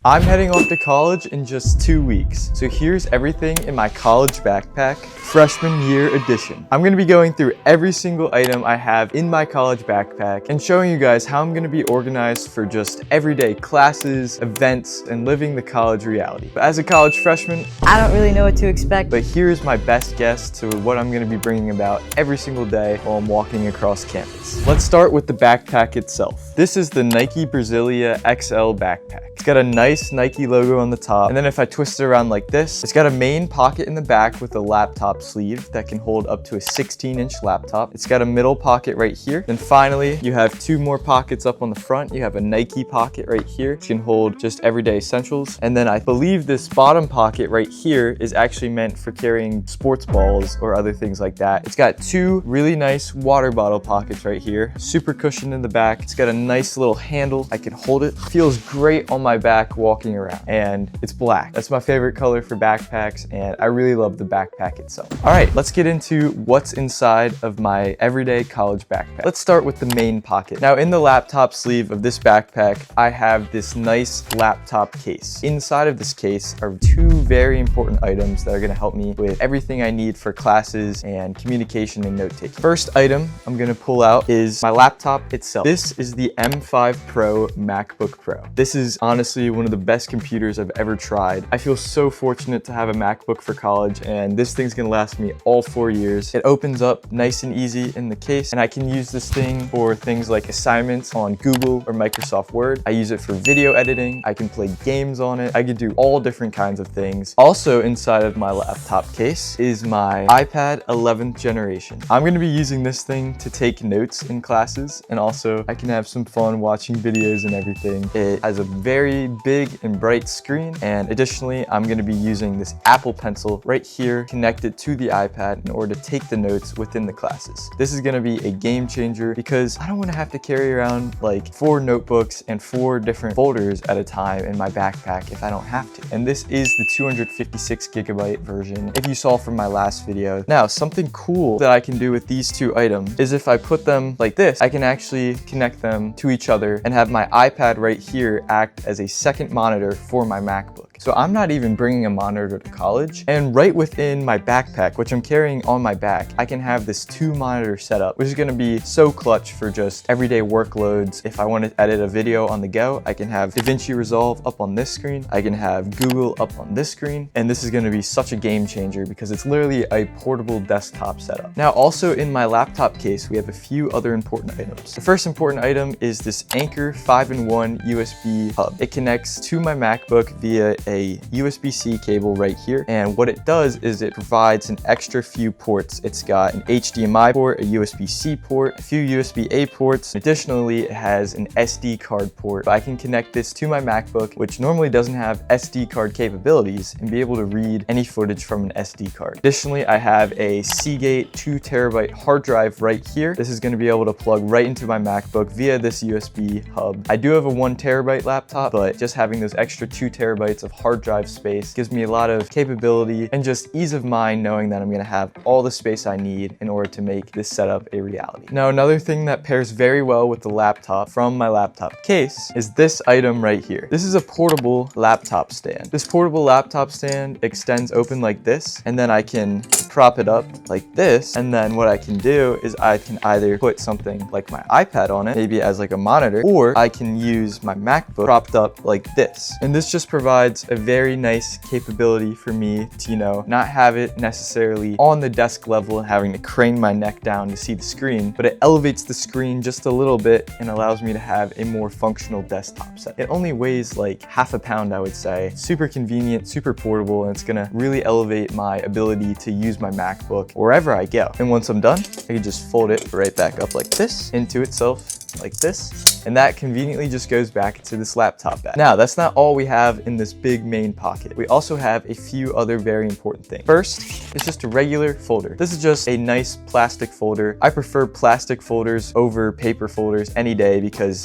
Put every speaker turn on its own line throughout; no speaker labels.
I'm heading off to college in just 2 weeks, so here's everything in my college backpack, freshman year edition. I'm gonna be going through every single item I have in my college backpack and showing you guys how I'm gonna be organized for just everyday classes, events, and living the college reality. But as a college freshman,
I don't really know what to expect.
but here's my best guess to what I'm gonna be bringing about every single day while I'm walking across campus. Let's start with the backpack itself. This is the Nike Brasilia XL backpack. It's got a nice Nike logo on the top, and then if I twist it around like this, it's got a main pocket in the back with a laptop sleeve that can hold up to a 16-inch laptop. It's got a middle pocket right here. Then finally, you have two more pockets up on the front. You have a Nike pocket right here, which can hold just everyday essentials. And then I believe this bottom pocket right here is actually meant for carrying sports balls or other things like that. It's got two really nice water bottle pockets right here, super cushioned in the back. It's got a nice little handle. I can hold it. Feels great on my back walking around, and it's black. That's my favorite color for backpacks, and I really love the backpack itself. All right, let's get into what's inside of my everyday college backpack. Let's start with the main pocket. Now, in the laptop sleeve of this backpack, I have this nice laptop case. Inside of this case are two very important items that are gonna help me with everything I need for classes and communication and note-taking. First item I'm gonna pull out is my laptop itself. This is the M5 Pro MacBook Pro. This is honestly one of the best computers I've ever tried. I feel so fortunate to have a MacBook for college, and this thing's gonna last me all 4 years. It opens up nice and easy in the case, and I can use this thing for things like assignments on Google or Microsoft Word. I use it for video editing. I can play games on it. I can do all different kinds of things. Also inside of my laptop case is my iPad 11th generation. I'm gonna be using this thing to take notes in classes, and also I can have some fun watching videos and everything. It has a very big and bright screen, and additionally I'm going to be using this Apple Pencil right here connected to the iPad in order to take the notes within the classes. This is going to be a game changer because I don't want to have to carry around like 4 notebooks and 4 different folders at a time in my backpack if I don't have to. And this is the 256 gigabyte version, if you saw from my last video. Now, something cool that I can do with these two items is if I put them like this, I can actually connect them to each other and have my iPad right here act as a second monitor for my MacBook. So I'm not even bringing a monitor to college. And right within my backpack, which I'm carrying on my back, I can have this 2-monitor setup, which is gonna be so clutch for just everyday workloads. If I want to edit a video on the go, I can have DaVinci Resolve up on this screen. I can have Google up on this screen. And this is gonna be such a game changer because it's literally a portable desktop setup. Now, also in my laptop case, we have a few other important items. The first important item is this Anchor 5-in-1 USB hub. It connects to my MacBook via a USB-C cable right here, and what it does is it provides an extra few ports. It's got an HDMI port, a USB-C port, a few USB-A ports. Additionally, it has an SD card port. So I can connect this to my MacBook, which normally doesn't have SD card capabilities, and be able to read any footage from an SD card. Additionally, I have a Seagate 2TB hard drive right here. This is going to be able to plug right into my MacBook via this USB hub. I do have a 1TB laptop, but just having those extra 2 terabytes of hard drive space gives me a lot of capability and just ease of mind knowing that I'm going to have all the space I need in order to make this setup a reality. Now, another thing that pairs very well with the laptop from my laptop case is this item right here. This is a portable laptop stand. This portable laptop stand extends open like this, and then I can prop it up like this, and then what I can do is I can either put something like my iPad on it, maybe as like a monitor, or I can use my MacBook propped up like this. And this just provides a very nice capability for me to, not have it necessarily on the desk level and having to crane my neck down to see the screen, but it elevates the screen just a little bit and allows me to have a more functional desktop set. It only weighs like half a pound, I would say. Super convenient, super portable, and it's gonna really elevate my ability to use my MacBook wherever I go. And once I'm done, I can just fold it right back up like this into itself, like this, and that conveniently just goes back into this laptop bag. Now, that's not all we have in this big main pocket. We also have a few other very important things. First, it's just a regular folder. This is just a nice plastic folder. I prefer plastic folders over paper folders any day because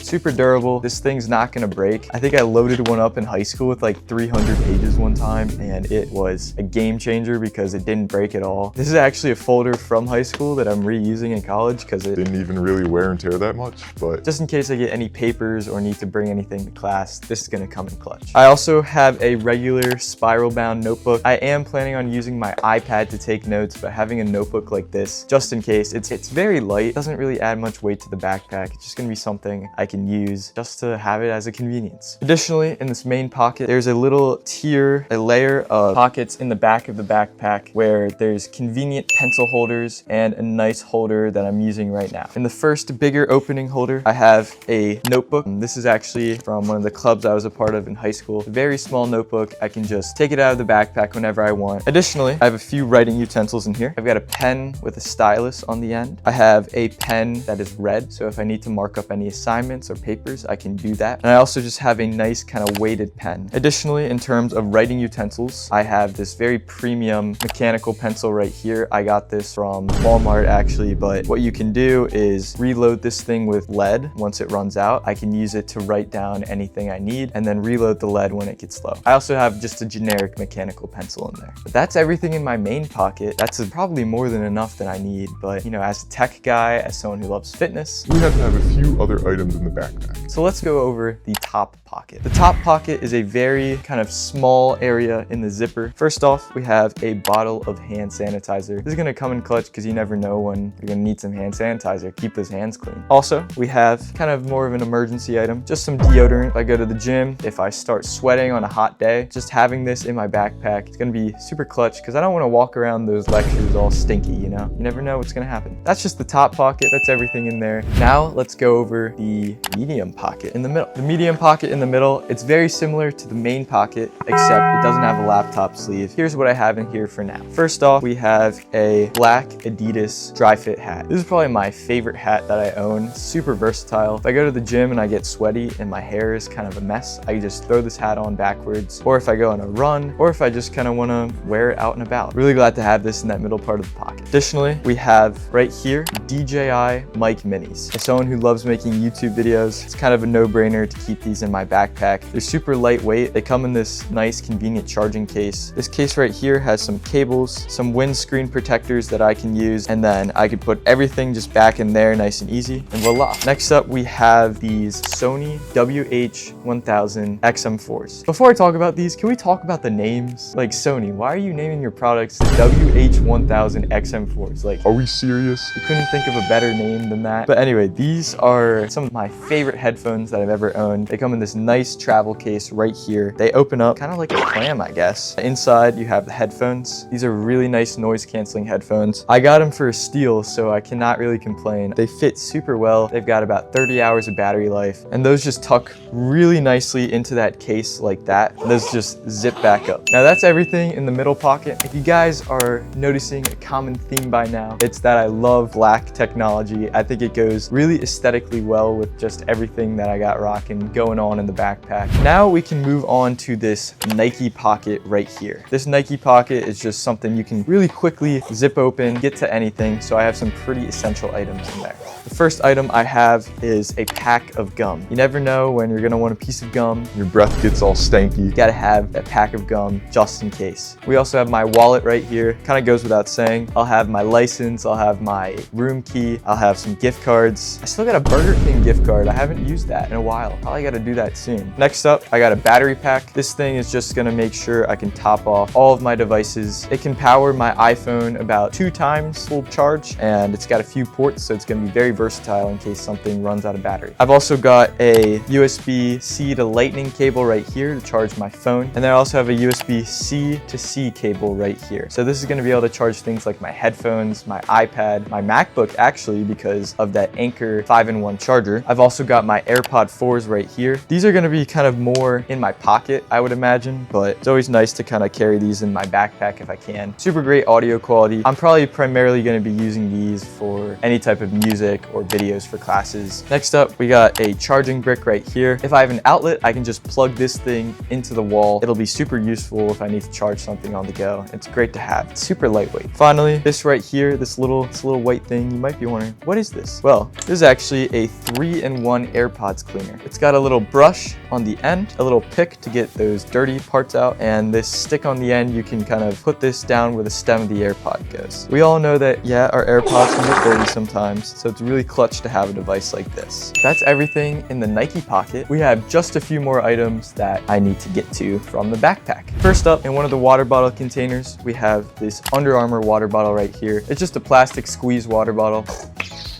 Super durable. This thing's not gonna break. I think I loaded one up in high school with like 300 pages one time, and it was a game changer because it didn't break at all. This is actually a folder from high school that I'm reusing in college because it
Didn't even really wear and tear that much, but
just in case I get any papers or need to bring anything to class, this is gonna come in clutch. I also have a regular spiral bound notebook. I am planning on using my iPad to take notes, but having a notebook like this, just in case, it's very light, doesn't really add much weight to the backpack. It's just gonna be something I can use just to have it as a convenience. Additionally, in this main pocket, there's a little a layer of pockets in the back of the backpack where there's convenient pencil holders and a nice holder that I'm using right now. In the first bigger opening holder, I have a notebook. This is actually from one of the clubs I was a part of in high school. A very small notebook. I can just take it out of the backpack whenever I want. Additionally, I have a few writing utensils in here. I've got a pen with a stylus on the end. I have a pen that is red, so if I need to mark up any assignments or papers, I can do that. And I also just have a nice kind of weighted pen. Additionally, in terms of writing utensils, I have this very premium mechanical pencil right here. I got this from Walmart actually, but what you can do is reload this thing with lead. Once it runs out, I can use it to write down anything I need and then reload the lead when it gets low. I also have just a generic mechanical pencil in there. But that's everything in my main pocket. That's probably more than enough that I need, but you know, as a tech guy, as someone who loves fitness,
we have to have a few other items in the backpack.
so let's go over the top pocket. The top pocket is a very kind of small area in the zipper. First off, we have a bottle of hand sanitizer. This is gonna come in clutch because you never know when you're gonna need some hand sanitizer. Keep those hands clean. Also, we have kind of more of an emergency item, just some deodorant. If I go to the gym, if I start sweating on a hot day, just having this in my backpack, it's gonna be super clutch because I don't wanna walk around those lectures all stinky, you know? You never know what's gonna happen. That's just the top pocket. That's everything in there. Now, let's go over the medium pocket in the middle. The medium pocket in the middle, it's very similar to the main pocket, except it doesn't have a laptop sleeve. Here's what I have in here for now. First off, we have a black Adidas dry fit hat. This is probably my favorite hat that I own. Super versatile. If I go to the gym and I get sweaty and my hair is kind of a mess, I just throw this hat on backwards, or if I go on a run, or if I just kind of want to wear it out and about. Really glad to have this in that middle part of the pocket. Additionally, we have right here DJI mic minis. As someone who loves making YouTube videos, it's kind of a no-brainer to keep these in my backpack. They're super lightweight. They come in this nice convenient charging case. This case right here has some cables, some windscreen protectors that I can use, and then I could put everything just back in there nice and easy, and voila. Next up, we have these Sony WH-1000 XM4s. Before I talk about these, can we talk about the names? Like Sony, why are you naming your products the WH-1000 XM4s? Like,
Are we serious?
you couldn't think of a better name than that. But anyway, these are some of my favorite headphones that I've ever owned. They come in this nice travel case right here. They open up kind of like a clam, I guess. Inside, you have the headphones. These are really nice noise canceling headphones. I got them for a steal, so I cannot really complain. They fit super well. They've got about 30 hours of battery life, and those just tuck really nicely into that case like that. And those just zip back up. Now that's everything in the middle pocket. If you guys are noticing a common theme by now, it's that I love black technology. I think it goes really aesthetically well with just everything that I got rocking going on in the backpack. Now we can move on to this Nike pocket right here. This Nike pocket is just something you can really quickly zip open, get to anything, so I have some pretty essential items in there. The first item I have is a pack of gum. You never know when you're gonna want a piece of gum.
Your breath gets all stanky.
You gotta have that pack of gum just in case. We also have my wallet right here. Kind of goes without saying. I'll have my license, I'll have my room key, I'll have some gift cards. I still got a Burger King gift card. I haven't used that in a while. Probably gotta do that soon. Next up, I got a battery pack. This thing is just gonna make sure I can top off all of my devices. It can power my iPhone about 2 times full charge, and it's got a few ports, so it's gonna be very versatile in case something runs out of battery. I've also got a USB-C to lightning cable right here to charge my phone, and then I also have a USB-C to C cable right here. So this is gonna be able to charge things like my headphones, my iPad, my MacBook actually, because of that Anchor 5-in-1 charger. I've also got my AirPod 4s right here. These are gonna be kind of more in my pocket, I would imagine, but it's always nice to kind of carry these in my backpack if I can. Super great audio quality. I'm probably primarily gonna be using these for any type of music or videos for classes. Next up, we got a charging brick right here. If I have an outlet, I can just plug this thing into the wall. It'll be super useful if I need to charge something on the go. It's great to have. It's super lightweight. Finally, this right here, this little white thing, you might be wondering, what is this? Well, this is actually a 3-in-1 3-in-1 AirPods cleaner. It's got a little brush on the end, a little pick to get those dirty parts out, and this stick on the end. You can kind of put this down where the stem of the AirPod goes. We all know that, yeah, our AirPods can get dirty sometimes, so it's really clutch to have a device like this. That's everything in the Nike pocket. We have just a few more items that I need to get to from the backpack. First up, in one of the water bottle containers, we have this Under Armour water bottle right here. It's just a plastic squeeze water bottle.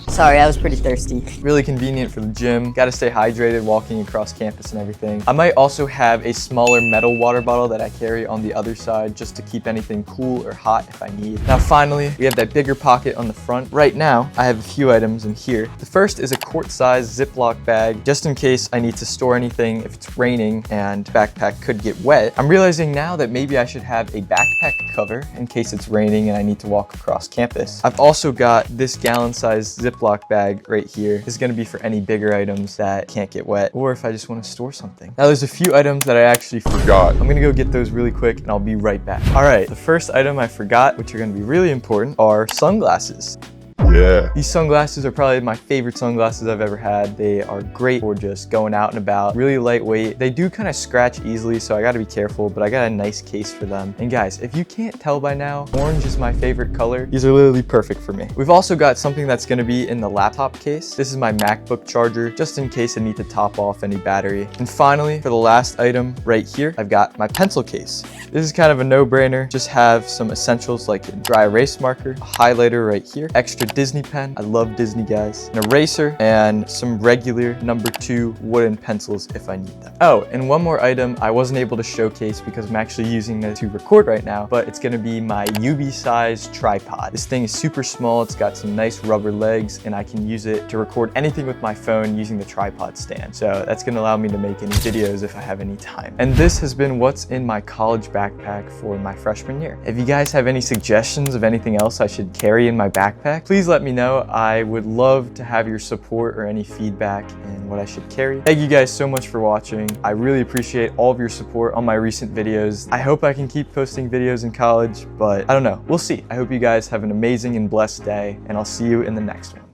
Sorry, I was pretty thirsty.
Really convenient for the gym. Gotta stay hydrated walking across campus and everything. I might also have a smaller metal water bottle that I carry on the other side just to keep anything cool or hot if I need. Now finally, we have that bigger pocket on the front. Right now, I have a few items in here. The first is a quart-sized Ziploc bag, just in case I need to store anything if it's raining and backpack could get wet. I'm realizing now that maybe I should have a backpack cover in case it's raining and I need to walk across campus. I've also got this gallon-sized Ziploc bag right here. This is going to be for any bigger items that can't get wet, or if I just want to store something. Now there's a few items that I actually forgot. I'm gonna go get those really quick and I'll be right back. All right, the first item I forgot, which are going to be really important, are sunglasses.
Yeah.
These sunglasses are probably my favorite sunglasses I've ever had. They are great for just going out and about, really lightweight. They do kind of scratch easily, so I gotta be careful, but I got a nice case for them. And guys, if you can't tell by now, orange is my favorite color. These are literally perfect for me. We've also got something that's gonna be in the laptop case. This is my MacBook charger, just in case I need to top off any battery. And finally, for the last item right here, I've got my pencil case. This is kind of a no-brainer. Just have some essentials like a dry erase marker, a highlighter right here, extra Disney pen. I love Disney, guys. An eraser and some regular #2 wooden pencils if I need them. Oh, and one more item I wasn't able to showcase because I'm actually using it to record right now, but it's gonna be my UV-sized tripod. This thing is super small. It's got some nice rubber legs and I can use it to record anything with my phone using the tripod stand. So that's gonna allow me to make any videos if I have any time. And this has been what's in my college backpack for my freshman year. If you guys have any suggestions of anything else I should carry in my backpack, please let me know. I would love to have your support or any feedback in what I should carry. Thank you guys so much for watching. I really appreciate all of your support on my recent videos. I hope I can keep posting videos in college, but I don't know. We'll see. I hope you guys have an amazing and blessed day, and I'll see you in the next one.